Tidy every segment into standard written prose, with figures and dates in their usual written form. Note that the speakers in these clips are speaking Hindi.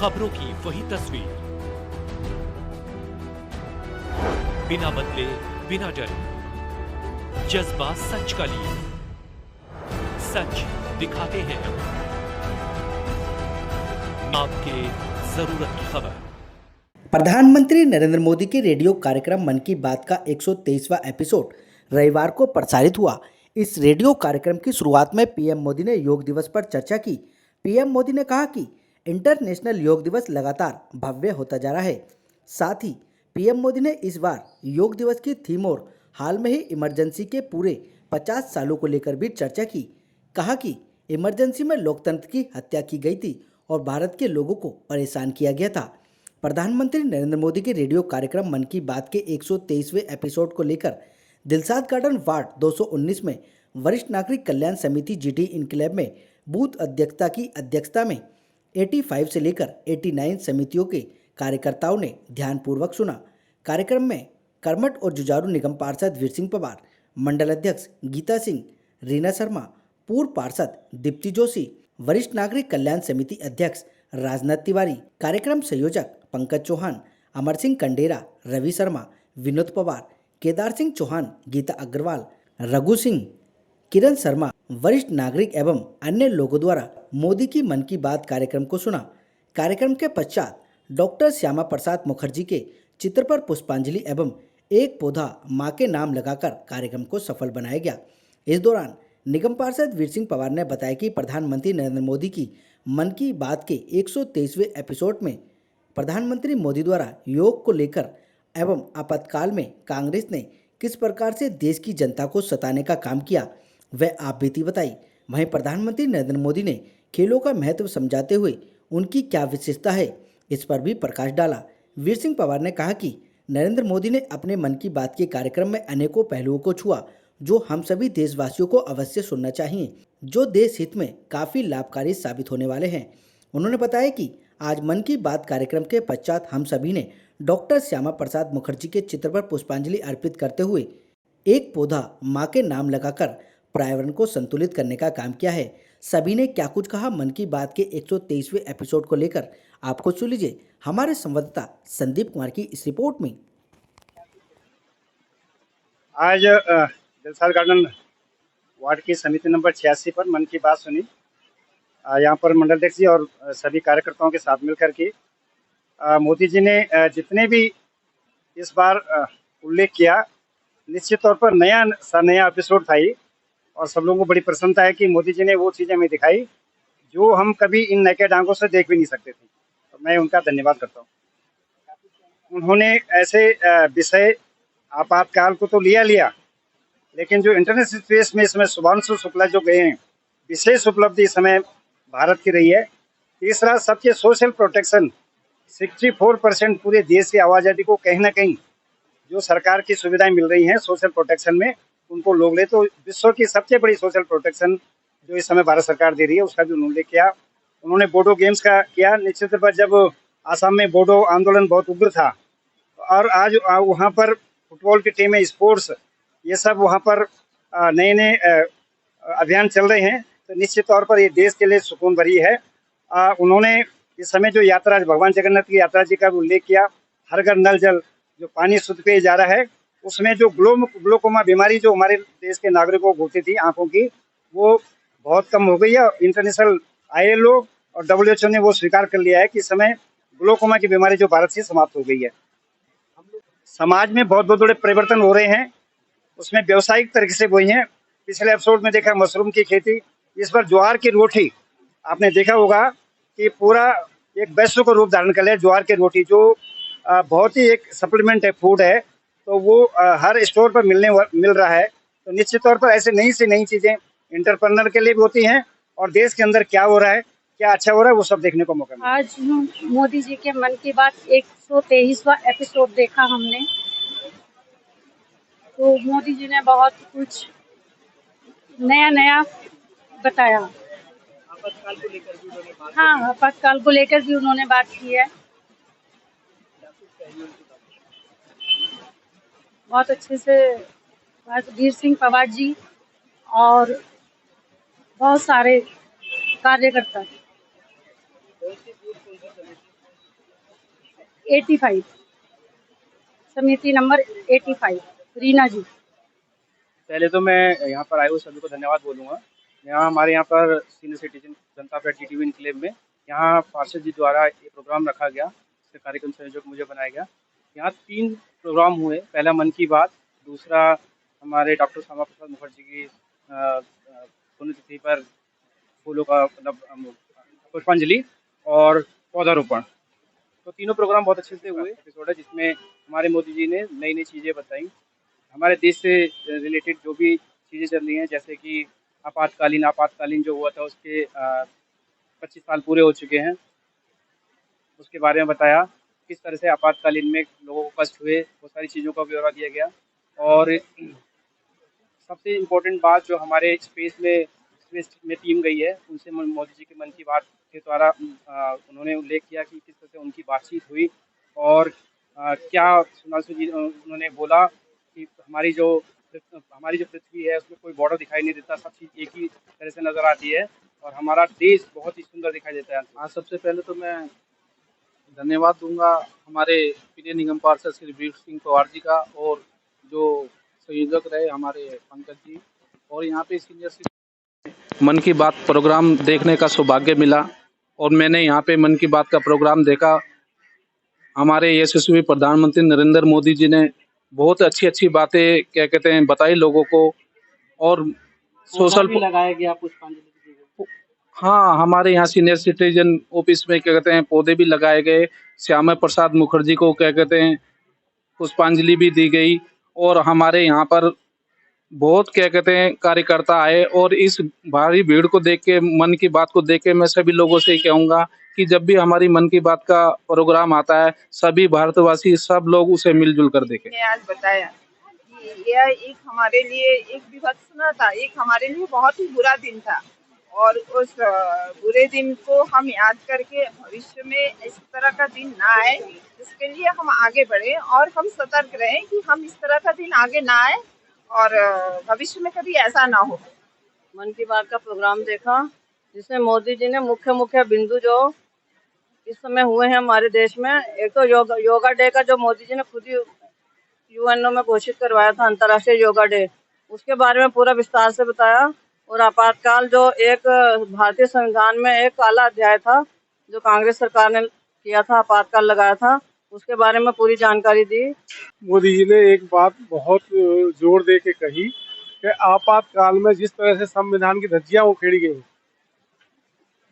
खबरों की वही तस्वीर, बिना बदले बिना डरे, जज्बा सच का लिए, सच दिखाते हैं आपके जरूरत की खबर। प्रधानमंत्री नरेंद्र मोदी के रेडियो कार्यक्रम मन की बात का 123वां एपिसोड रविवार को प्रसारित हुआ। इस रेडियो कार्यक्रम की शुरुआत में पीएम मोदी ने योग दिवस पर चर्चा की। पीएम मोदी ने कहा कि इंटरनेशनल योग दिवस लगातार भव्य होता जा रहा है। साथ ही पीएम मोदी ने इस बार योग दिवस की थीम और हाल में ही इमरजेंसी के पूरे 50 सालों को लेकर भी चर्चा की। कहा कि इमरजेंसी में लोकतंत्र की हत्या की गई थी और भारत के लोगों को परेशान किया गया था। प्रधानमंत्री नरेंद्र मोदी के रेडियो कार्यक्रम मन की बात के 123वें एपिसोड को लेकर दिलशाद गार्डन वार्ड 219 में वरिष्ठ नागरिक कल्याण समिति जीटी इनक्लेव में बूथ अध्यक्षता की अध्यक्षता में 85 से लेकर 89 समितियों के कार्यकर्ताओं ने ध्यानपूर्वक सुना। कार्यक्रम में कर्मठ और जुझारू निगम पार्षद वीर सिंह पवार, मंडल अध्यक्ष गीता सिंह, रीना शर्मा, पूर्व पार्षद दीप्ति जोशी, वरिष्ठ नागरिक कल्याण समिति अध्यक्ष राजनाथ तिवारी, कार्यक्रम संयोजक पंकज चौहान, अमर सिंह कंडेरा, रवि शर्मा, विनोद पवार, केदार सिंह चौहान, गीता अग्रवाल, रघु सिंह, किरण शर्मा, वरिष्ठ नागरिक एवं अन्य लोगों द्वारा मोदी की मन की बात कार्यक्रम को सुना। कार्यक्रम के पश्चात डॉक्टर श्यामा प्रसाद मुखर्जी के चित्र पर पुष्पांजलि एवं एक पौधा मां के नाम लगाकर कार्यक्रम को सफल बनाया गया। इस दौरान निगम पार्षद वीर सिंह पवार ने बताया कि प्रधानमंत्री नरेंद्र मोदी की मन की बात के 123वें एपिसोड में प्रधानमंत्री मोदी द्वारा योग को लेकर एवं आपातकाल में कांग्रेस ने किस प्रकार से देश की जनता को सताने का काम किया वह आप बीती बताई। वहीं प्रधानमंत्री नरेंद्र मोदी ने खेलों का महत्व समझाते हुए उनकी क्या विशेषता है इस पर भी प्रकाश डाला। वीर सिंह पवार ने कहा कि नरेंद्र मोदी ने अपने मन की बात के कार्यक्रम में अनेकों पहलुओं को छुआ जो हम सभी देशवासियों को अवश्य सुनना चाहिए, जो देश हित में काफ़ी लाभकारी साबित होने वाले हैं। उन्होंने बताया कि आज मन की बात कार्यक्रम के पश्चात हम सभी ने डॉक्टर श्यामा प्रसाद मुखर्जी के चित्र पर पुष्पांजलि अर्पित करते हुए एक पौधा मां के नाम लगाकर पर्यावरण को संतुलित करने का काम किया है। सभी ने क्या कुछ कहा मन की बात के 123वें एपिसोड को लेकर आपको सुन लीजिए हमारे संवाददाता संदीप कुमार की इस रिपोर्ट में। आज दिलशाद गार्डन वार्ड की समिति नंबर 86 पर मन की बात सुनी। यहाँ पर मंडल अध्यक्ष जी और सभी कार्यकर्ताओं के साथ मिलकर के मोदी जी ने जितने भी इस बार उल्लेख किया, निश्चित तौर पर नया एपिसोड था ये और सब लोगों को बड़ी प्रसन्नता है कि मोदी जी ने वो चीज़ें हमें दिखाई जो हम कभी इन नेकेड आंखों से देख भी नहीं सकते थे। तो मैं उनका धन्यवाद करता हूँ। उन्होंने ऐसे विषय आपातकाल को तो लिया, लेकिन जो इंटरनेशनल स्पेस में इसमें शुभांशु शुक्ला जो गए हैं, विशेष उपलब्धि इस समय भारत की रही है। तीसरा, सबके सोशल प्रोटेक्शन 64% पूरे देश की आवाजाही को कहीं ना कहीं जो सरकार की सुविधाएं मिल रही हैं सोशल प्रोटेक्शन में, उनको लोग ले तो विश्व की सबसे बड़ी सोशल प्रोटेक्शन जो इस समय भारत सरकार दे रही है उसका भी उन्होंने किया। उन्होंने बोडो गेम्स का किया। निश्चित तौर पर जब आसाम में बोडो आंदोलन बहुत उग्र था और आज वहाँ पर फुटबॉल की टीमें, स्पोर्ट्स, ये सब वहाँ पर नए अभियान चल रहे हैं, तो निश्चित तौर पर ये देश के लिए सुकून भरी है। उन्होंने इस समय जो यात्रा भगवान जगन्नाथ की यात्रा जी का भी उल्लेख किया, हर घर नल जल, जो पानी शुद्ध पेय जा रहा है, उसमें जो ग्लोकोमा बीमारी जो हमारे देश के नागरिकों को होती थी आंखों की, वो बहुत कम हो गई है। इंटरनेशनल ILO और WHO ने वो स्वीकार कर लिया है कि इस समय ग्लोकोमा की बीमारी जो भारत से समाप्त हो गई है। समाज में बहुत बड़े परिवर्तन हो रहे हैं, उसमें व्यवसायिक तरीके से हुई हैं। पिछले एपिसोड में देखा मशरूम की खेती, इस बार ज्वार की रोटी आपने देखा होगा कि पूरा एक वैश्व को रूप धारण कर लिया। ज्वार की रोटी जो बहुत ही एक सप्लीमेंट है, फूड है, तो वो हर स्टोर पर मिल रहा है। तो निश्चित तौर पर ऐसे नई से नई चीज़ें इंटरप्रेन्योर के लिए भी होती हैं और देश के अंदर क्या हो रहा है, क्या अच्छा हो रहा है, वो सब देखने को मौका मिला। आज मोदी जी के मन की बात 123वां एपिसोड देखा हमने, तो मोदी जी ने बहुत कुछ नया बताया। आपातकाल को लेकर भी उन्होंने बात हाँ, आपातकाल को लेकर भी उन्होंने बात की है। बहुत अच्छे से वीर सिंह पवार जी और बहुत सारे कार्यकर्ता। 85, समिति नंबर 85, रीना जी। पहले तो मैं यहाँ पर आए हुए सभी को धन्यवाद बोलूँगा। हमारे यहाँ पर सीनियर सिटीजन जनता पार्टी टीवी इनक्लेव में यहाँ पार्षद जी द्वारा ये प्रोग्राम रखा गया, इसका कार्यक्रम संयोजक मुझे बनाया गया। यहाँ 3 प्रोग्राम हुए, पहला मन की बात, दूसरा हमारे डॉक्टर श्यामा प्रसाद मुखर्जी की पुण्यतिथि पर फूलों का मतलब पुष्पांजलि और पौधारोपण। तो तीनों प्रोग्राम बहुत अच्छे से हुए एपिसोड है, जिसमें हमारे मोदी जी ने नई नई चीज़ें बताई, हमारे देश से रिलेटेड जो भी चीज़ें चल रही हैं, जैसे कि आपातकालीन जो हुआ था उसके 25 साल पूरे हो चुके हैं, उसके बारे में बताया, किस तरह से आपातकालीन में लोगों को कष्ट हुए, वो सारी चीज़ों का ब्यौरा दिया गया। और सबसे इम्पोर्टेंट बात जो हमारे स्पेस में टीम गई है, उनसे मोदी जी के मन की बात के द्वारा उन्होंने उल्लेख किया कि किस तरह से उनकी बातचीत हुई और क्या सोनासु जी उन्होंने बोला कि हमारी जो पृथ्वी है उसमें कोई बॉर्डर दिखाई नहीं देता, सब चीज़ एक ही तरह से नज़र आती है और हमारा देश बहुत ही सुंदर दिखाई देता है। आज सबसे पहले तो मैं धन्यवाद दूंगा हमारे प्रिय निगम पार्षद श्री वीर सिंह पवार जी का, और जो संयोजक रहे हमारे पंकज जी, और यहाँ पे सीनियर मन की बात प्रोग्राम देखने का सौभाग्य मिला और मैंने यहाँ पे मन की बात का प्रोग्राम देखा। हमारे यशस्वी प्रधानमंत्री नरेंद्र मोदी जी ने बहुत अच्छी बातें क्या कहते हैं बताई लोगों को, और सोशल भी लगाया गया पुष्पांजलि। हाँ, हमारे यहाँ सीनियर सिटीजन ऑफिस में क्या कहते हैं पौधे भी लगाए गए, श्यामा प्रसाद मुखर्जी को क्या कहते हैं पुष्पांजलि भी दी गई, और हमारे यहाँ पर बहुत क्या कहते हैं कार्यकर्ता आए। और इस भारी भीड़ को देख के, मन की बात को देख के मैं सभी लोगों से कहूँगा कि जब भी हमारी मन की बात का प्रोग्राम आता है, सभी भारतवासी सब लोग उसे मिलजुल कर देखें। आज बताया कि यह एक हमारे लिए एक विभत्सना था, एक हमारे लिए बहुत ही बुरा दिन था, और उस बुरे दिन को हम याद करके भविष्य में इस तरह का दिन ना आए, इसके लिए हम आगे बढ़े और हम सतर्क रहें कि हम इस तरह का दिन आगे ना आए और भविष्य में कभी ऐसा ना हो। मन की बात का प्रोग्राम देखा, जिसमें मोदी जी ने मुख्य बिंदु जो इस समय हुए हैं हमारे देश में, एक तो योगा डे का जो मोदी जी ने खुद ही यूएनओ में घोषित करवाया था, अंतर्राष्ट्रीय योगा डे, उसके बारे में पूरा विस्तार से बताया। और आपातकाल जो एक भारतीय संविधान में एक काला अध्याय था जो कांग्रेस सरकार ने किया था, आपातकाल लगाया था, उसके बारे में पूरी जानकारी दी। मोदी जी ने एक बात बहुत जोर दे के कही कि आपातकाल में जिस तरह से संविधान की धज्जियां उखेड़ी गई,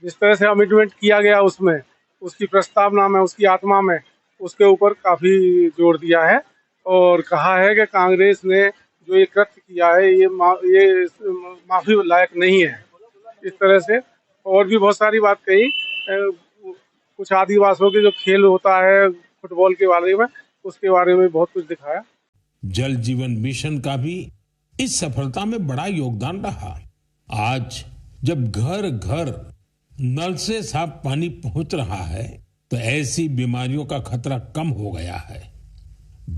जिस तरह से अमेंडमेंट किया गया, उसमें उसकी प्रस्तावना में, उसकी आत्मा में, उसके ऊपर काफ़ी जोर दिया है और कहा है कि कांग्रेस ने जो ये कृत्य किया है ये माफ़ी लायक नहीं है। इस तरह से और भी बहुत सारी बात कही। कुछ आदिवासियों के जो खेल होता है फुटबॉल के बारे में, उसके बारे में बहुत कुछ दिखाया। जल जीवन मिशन का भी इस सफलता में बड़ा योगदान रहा। आज जब घर घर नल से साफ पानी पहुंच रहा है तो ऐसी बीमारियों का खतरा कम हो गया है।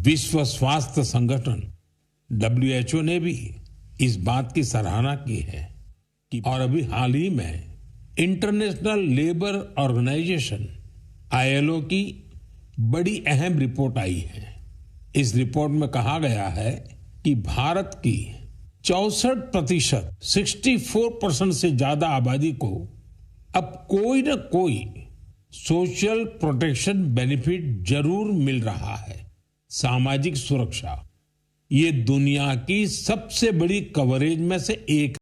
विश्व स्वास्थ्य संगठन WHO ने भी इस बात की सराहना की है कि, और अभी हाल ही में इंटरनेशनल लेबर ऑर्गेनाइजेशन ILO की बड़ी अहम रिपोर्ट आई है। इस रिपोर्ट में कहा गया है कि भारत की 64%, 64% से ज्यादा आबादी को अब कोई न कोई सोशल प्रोटेक्शन बेनिफिट जरूर मिल रहा है। सामाजिक सुरक्षा ये दुनिया की सबसे बड़ी कवरेज में से एक